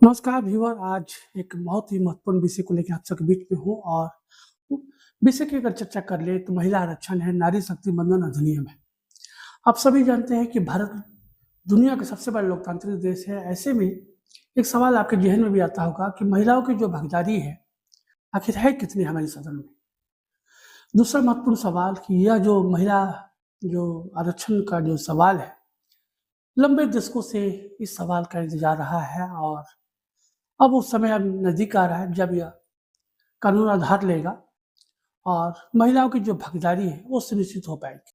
नमस्कार व्यूअर, आज एक बहुत ही महत्वपूर्ण विषय को लेके आप सबके बीच में हूँ और विषय की अगर चर्चा कर ले तो महिला आरक्षण है, नारी शक्ति बंधन अधिनियम है। आप सभी जानते हैं कि भारत दुनिया का सबसे बड़ा लोकतांत्रिक देश है। ऐसे में एक सवाल आपके ज़हन में भी आता होगा कि महिलाओं की जो भागीदारी है, आखिर है कितनी हमारे सदन में? दूसरा महत्वपूर्ण सवाल कि यह जो आरक्षण का जो सवाल है, लंबे दशकों से इस सवाल का इंतज़ार रहा है और अब वो समय अब नज़दीक आ रहा है जब यह कानून आधार लेगा और महिलाओं की जो भागीदारी है वो सुनिश्चित हो पाएगी।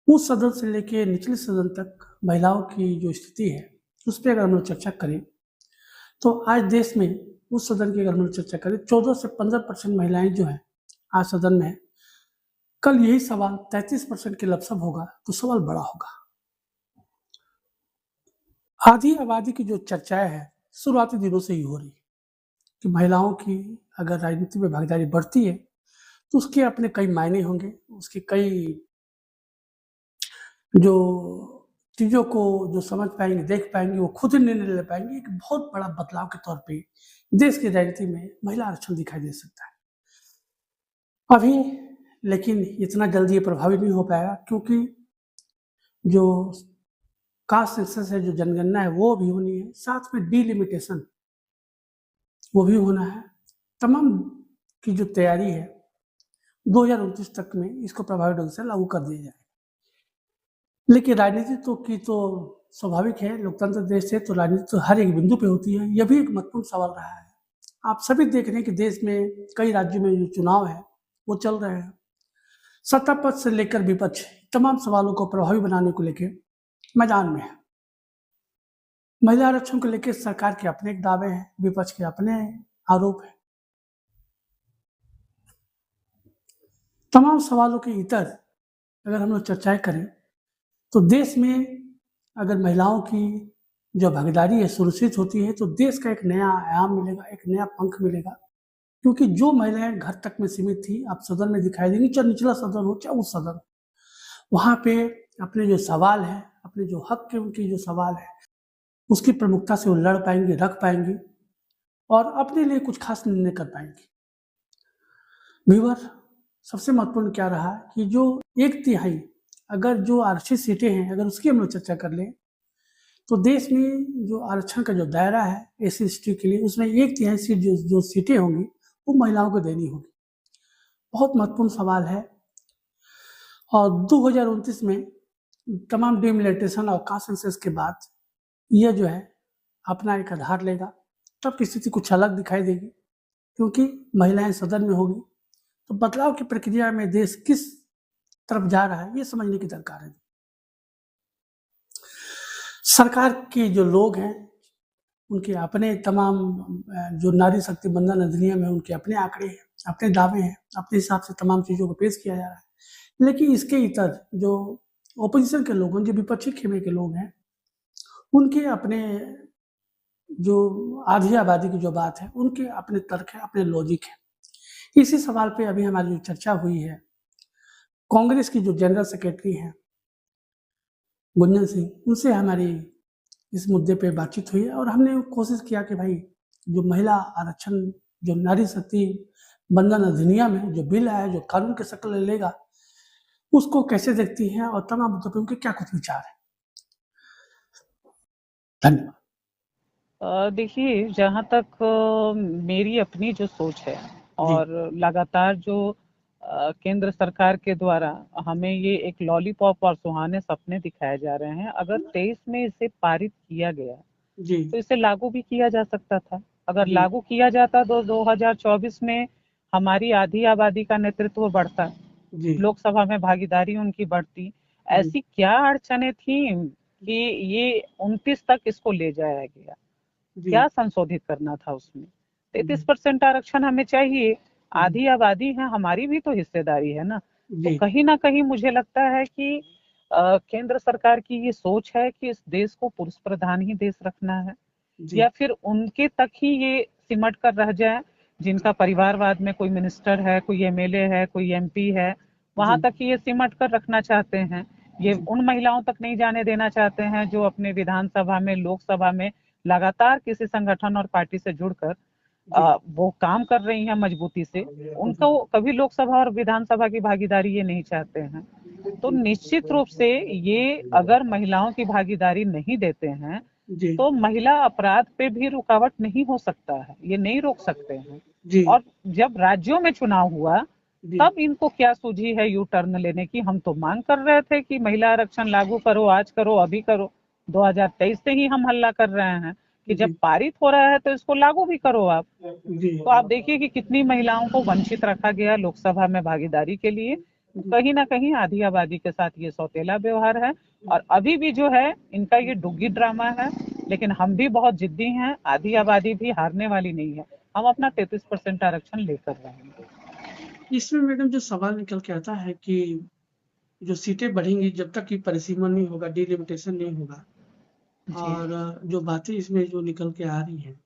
उस सदन से लेके निचले सदन तक महिलाओं की जो स्थिति है उस पे अगर हम लोग चर्चा करें तो आज देश में उस सदन की अगर हम लोग चर्चा करें 14 से 15% महिलाएं जो हैं आज सदन में है। कल यही सवाल 33% के लमसम होगा तो सवाल बड़ा होगा। आधी आबादी की जो चर्चाएं है शुरुआती दिनों से ही हो रही कि महिलाओं की अगर राजनीति में भागीदारी बढ़ती है तो उसके अपने कई मायने होंगे, उसके कई जो चीज़ों को जो समझ पाएँगे, देख पाएँगे, वो खुद ही निर्णय ले पाएँगे। एक बहुत बड़ा बदलाव के तौर पे देश की राजनीति में महिला आरक्षण दिखाई दे सकता है। अभी लेकिन इतना जल्दी ये प्रभावी नहीं हो पाएगा क्योंकि जो कास्ट सेंसस है, जो जनगणना है, वो भी होनी है, साथ में डिलिमिटेशन वो भी होना है। तमाम की जो तैयारी है 2029 तक में इसको प्रभावी ढंग से लागू कर दिया जाएगा। लेकिन राजनीति तो स्वाभाविक है, लोकतंत्र देश है तो राजनीति तो हर एक बिंदु पे होती है। यह भी एक महत्वपूर्ण सवाल रहा है। आप सभी देख रहे हैं कि देश में कई राज्यों में जो चुनाव है वो चल रहे हैं। सत्ता पक्ष से लेकर विपक्ष तमाम सवालों को प्रभावी बनाने को लेके मैदान में है। महिला आरक्षण को लेकर सरकार के अपने एक दावे हैं, विपक्ष के अपने आरोप हैं। तमाम सवालों के इतर अगर हम लोग चर्चाएं करें तो देश में अगर महिलाओं की जो भागीदारी है सुनिश्चित होती है तो देश का एक नया आयाम मिलेगा, एक नया पंख मिलेगा। क्योंकि जो महिलाएं घर तक में सीमित थी अब सदन में दिखाई देंगी, चाहे निचला सदन हो चाहे उच्च सदन, वहाँ पे अपने जो सवाल है, अपने जो हक के उनके जो सवाल है उसकी प्रमुखता से वो लड़ पाएंगी, रख पाएंगी और अपने लिए कुछ खास निर्णय कर पाएंगी। व्यूअर, सबसे महत्वपूर्ण क्या रहा कि जो 1/3 अगर जो आरक्षित सीटें हैं अगर उसकी हम लोग चर्चा कर लें तो देश में जो आरक्षण का जो दायरा है एससी/एसटी के लिए उसमें 1/3 सीट जो सीटें होंगी वो महिलाओं को देनी होगी। बहुत महत्वपूर्ण सवाल है और 2029 में तमाम डिलिमिटेशन और कास्ट सेंसस के बाद यह जो है अपना एक आधार लेगा, तब की स्थिति कुछ अलग दिखाई देगी क्योंकि महिलाएं सदन में होगी। तो बदलाव की प्रक्रिया में देश किस तरफ जा रहा है ये समझने की दरकार है। सरकार के जो लोग हैं उनके अपने तमाम जो नारी शक्ति बंधन अधिनियम है उनके अपने आंकड़े हैं, अपने दावे हैं, अपने हिसाब से तमाम चीज़ों को पेश किया जा रहा है। लेकिन इसके इतर जो ऑपोजिशन के लोग हैं, जो विपक्षी खेमे के लोग हैं, उनके अपने जो आधी आबादी की जो बात है उनके अपने तर्क है, अपने लॉजिक है। इसी सवाल पे अभी हमारी जो चर्चा हुई है, कांग्रेस की जो जनरल सेक्रेटरी हैं गुंजन सिंह, उनसे हमारी इस मुद्दे पे बातचीत हुई है और हमने कोशिश किया कि भाई जो महिला आरक्षण, जो नारी शक्ति बंधन अधिनियम है, जो बिल है, जो कानून की शक्ल लेगा, उसको कैसे देखती हैं और तमाम मुद्दों पे उनके क्या कुछ विचार है। धन्यवाद। देखिए, जहाँ तक मेरी अपनी जो सोच है और लगातार जो केंद्र सरकार के द्वारा हमें ये एक लॉलीपॉप और सुहाने सपने दिखाए जा रहे हैं, अगर 23 में इसे पारित किया गया तो इसे लागू भी किया जा सकता था। अगर लागू किया जाता तो 2024 में हमारी आधी आबादी का नेतृत्व बढ़ता, लोकसभा में भागीदारी उनकी बढ़ती। ऐसी क्या अड़चने थी कि ये 29 तक इसको ले जाया गया? क्या संशोधित करना था उसमें? 33% आरक्षण हमें चाहिए, आधी आबादी है, हमारी भी तो हिस्सेदारी है ना। तो कहीं ना कहीं मुझे लगता है कि केंद्र सरकार की ये सोच है कि इस देश को पुरुष प्रधान ही देश रखना है, या फिर उनके तक ही ये सिमट कर रह जाए जिनका परिवारवाद में कोई मिनिस्टर है, कोई एमएलए है, कोई एमपी है, वहां तक ही ये सिमट कर रखना चाहते हैं। ये उन महिलाओं तक नहीं जाने देना चाहते हैं जो अपने विधानसभा में, लोकसभा में लगातार किसी संगठन और पार्टी से जुड़कर वो काम कर रही हैं मजबूती से, उनको कभी लोकसभा और विधानसभा की भागीदारी ये नहीं चाहते हैं। तो निश्चित रूप से ये अगर महिलाओं की भागीदारी नहीं देते हैं जी तो महिला अपराध पे भी रुकावट नहीं हो सकता है, ये नहीं रोक सकते हैं। जी और जब राज्यों में चुनाव हुआ जी तब इनको क्या सूझी है यू टर्न लेने की। हम तो मांग कर रहे थे कि महिला आरक्षण लागू करो, आज करो, अभी करो। 2023 से ही हम हल्ला कर रहे हैं कि जब जी पारित हो रहा है तो इसको लागू भी करो आप। जी तो आप देखिए कि कितनी महिलाओं को वंचित रखा गया लोकसभा में भागीदारी के लिए। कहीं ना कहीं आधी आबादी के साथ ये सौतेला व्यवहार है। और अभी भी जो है इनका ये डुग्गी ड्रामा है। लेकिन हम भी बहुत जिद्दी हैं, आधी आबादी भी हारने वाली नहीं है। हम अपना 33% आरक्षण लेकर रहेंगे। इसमें मैडम जो सवाल निकल के आता है कि जो सीटें बढ़ेंगी जब तक कि परिसीमन नहीं होगा, डिलिमिटेशन नहीं होगा, जी। और जो बातें इसमें जो निकल के आ रही हैं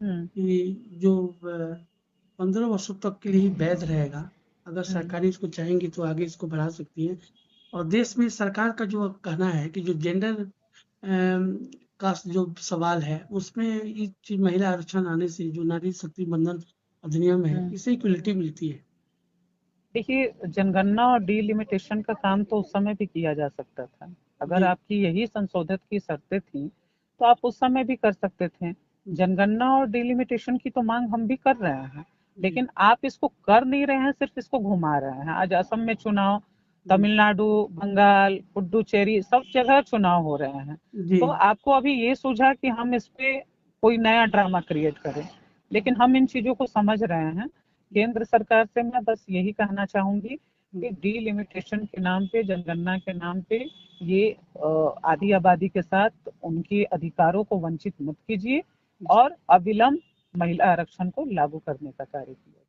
हम्म। कि जो 15 वर्षों तक के लिए ही वैध रहेगा, अगर सरकारें इसको चाहेंगी तो आगे इसको बढ़ा सकती हैं। और देश में सरकार का जो कहना है कि जो जेंडर का जो सवाल है उसमें ये चीज महिला आरक्षण आने से जो नारी शक्ति बंधन अधिनियम है इससे इक्वलिटी मिलती है। देखिए, जनगणना और डिलिमिटेशन का काम तो उस समय भी किया जा सकता था। अगर जी आपकी यही संशोधित की शर्तें थी तो आप उस समय भी कर सकते थे। जनगणना और डिलिमिटेशन की तो मांग हम भी कर रहे हैं, जी लेकिन आप इसको कर नहीं रहे हैं, सिर्फ इसको घुमा रहे हैं। आज असम में चुनाव, जी तमिलनाडु, बंगाल, पुडुचेरी सब जगह चुनाव हो रहे हैं। जी तो आपको अभी ये सूझा कि हम इस पे कोई नया ड्रामा क्रिएट करें, लेकिन हम इन चीजों को समझ रहे हैं। केंद्र सरकार से मैं बस यही कहना चाहूंगी कि डिलिमिटेशन के नाम पे, जनगणना के नाम पे ये आधी आबादी के साथ उनके अधिकारों को वंचित मत कीजिए और अविलंब महिला आरक्षण को लागू करने का कार्य कीजिए।